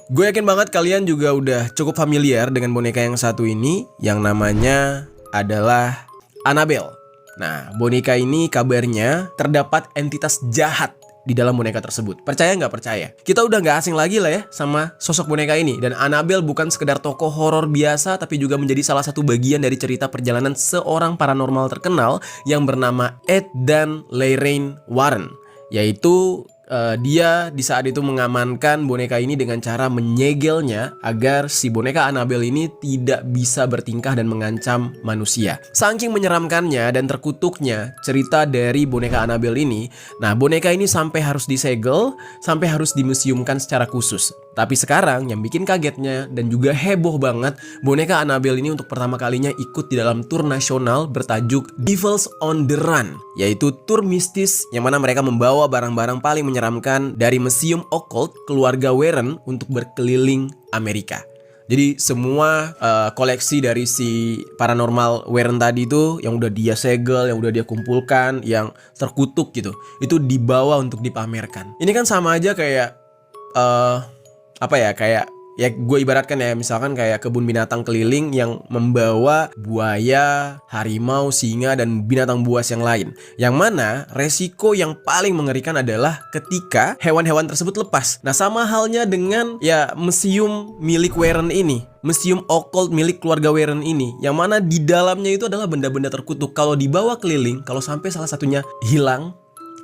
Gue yakin banget kalian juga udah cukup familiar dengan boneka yang satu ini, yang namanya adalah Annabelle. Nah, boneka ini kabarnya terdapat entitas jahat di dalam boneka tersebut. Percaya nggak percaya? Kita udah nggak asing lagi lah ya sama sosok boneka ini. Dan Annabelle bukan sekedar tokoh horor biasa, tapi juga menjadi salah satu bagian dari cerita perjalanan seorang paranormal terkenal yang bernama Ed dan Lorraine Warren. Yaitu dia di saat itu mengamankan boneka ini dengan cara menyegelnya agar si boneka Annabelle ini tidak bisa bertingkah dan mengancam manusia. Saking menyeramkannya dan terkutuknya cerita dari boneka Annabelle ini, nah boneka ini sampai harus disegel, sampai harus dimuseumkan secara khusus. Tapi sekarang yang bikin kagetnya dan juga heboh banget, boneka Annabelle ini untuk pertama kalinya ikut di dalam tur nasional bertajuk Devils on the Run, yaitu tur mistis yang mana mereka membawa barang-barang paling menyeramkan dari Museum Occult keluarga Warren untuk berkeliling Amerika. Jadi semua koleksi dari si paranormal Warren tadi itu yang udah dia segel, yang udah dia kumpulkan, yang terkutuk gitu, itu dibawa untuk dipamerkan. Ini kan sama aja kayak kayak gue ibaratkan ya, misalkan kayak kebun binatang keliling yang membawa buaya, harimau, singa, dan binatang buas yang lain. Yang mana resiko yang paling mengerikan adalah ketika hewan-hewan tersebut lepas. Nah, sama halnya dengan ya museum milik Warren ini, museum occult milik keluarga Warren ini, yang mana di dalamnya itu adalah benda-benda terkutuk. Kalau dibawa keliling, kalau sampai salah satunya hilang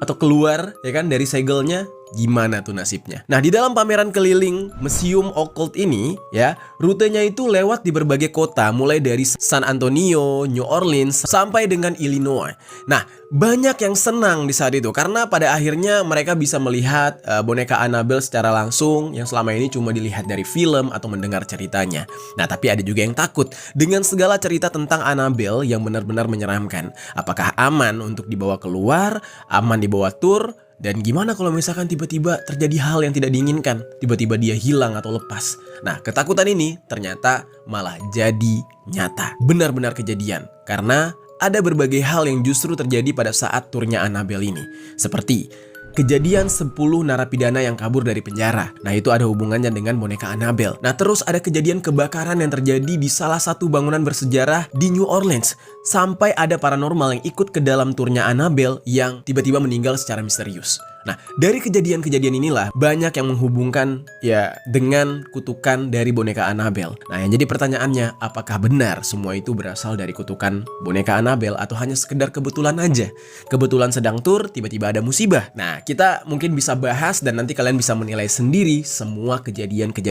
atau keluar ya kan dari segelnya, gimana tuh nasibnya? Nah, di dalam pameran keliling Museum Occult ini ya, rutenya itu lewat di berbagai kota, mulai dari San Antonio, New Orleans, sampai dengan Illinois. Nah, banyak yang senang di saat itu karena pada akhirnya mereka bisa melihat boneka Annabelle secara langsung yang selama ini cuma dilihat dari film atau mendengar ceritanya. Nah, tapi ada juga yang takut dengan segala cerita tentang Annabelle yang benar-benar menyeramkan. Apakah aman untuk dibawa keluar, aman dibawa tur? Dan gimana kalau misalkan tiba-tiba terjadi hal yang tidak diinginkan? Tiba-tiba dia hilang atau lepas. Nah, ketakutan ini ternyata malah jadi nyata. Benar-benar kejadian. Karena ada berbagai hal yang justru terjadi pada saat turnya Annabelle ini. Seperti kejadian 10 narapidana yang kabur dari penjara. Nah, itu ada hubungannya dengan boneka Annabelle. Nah, terus ada kejadian kebakaran yang terjadi di salah satu bangunan bersejarah di New Orleans. Sampai ada paranormal yang ikut ke dalam turnya Annabelle yang tiba-tiba meninggal secara misterius. Nah, dari kejadian-kejadian inilah banyak yang menghubungkan ya dengan kutukan dari boneka Annabelle. Nah, yang jadi pertanyaannya, apakah benar semua itu berasal dari kutukan boneka Annabelle atau hanya sekedar kebetulan aja? Kebetulan sedang tur, tiba-tiba ada musibah. Nah, kita mungkin bisa bahas dan nanti kalian bisa menilai sendiri semua kejadian-kejadian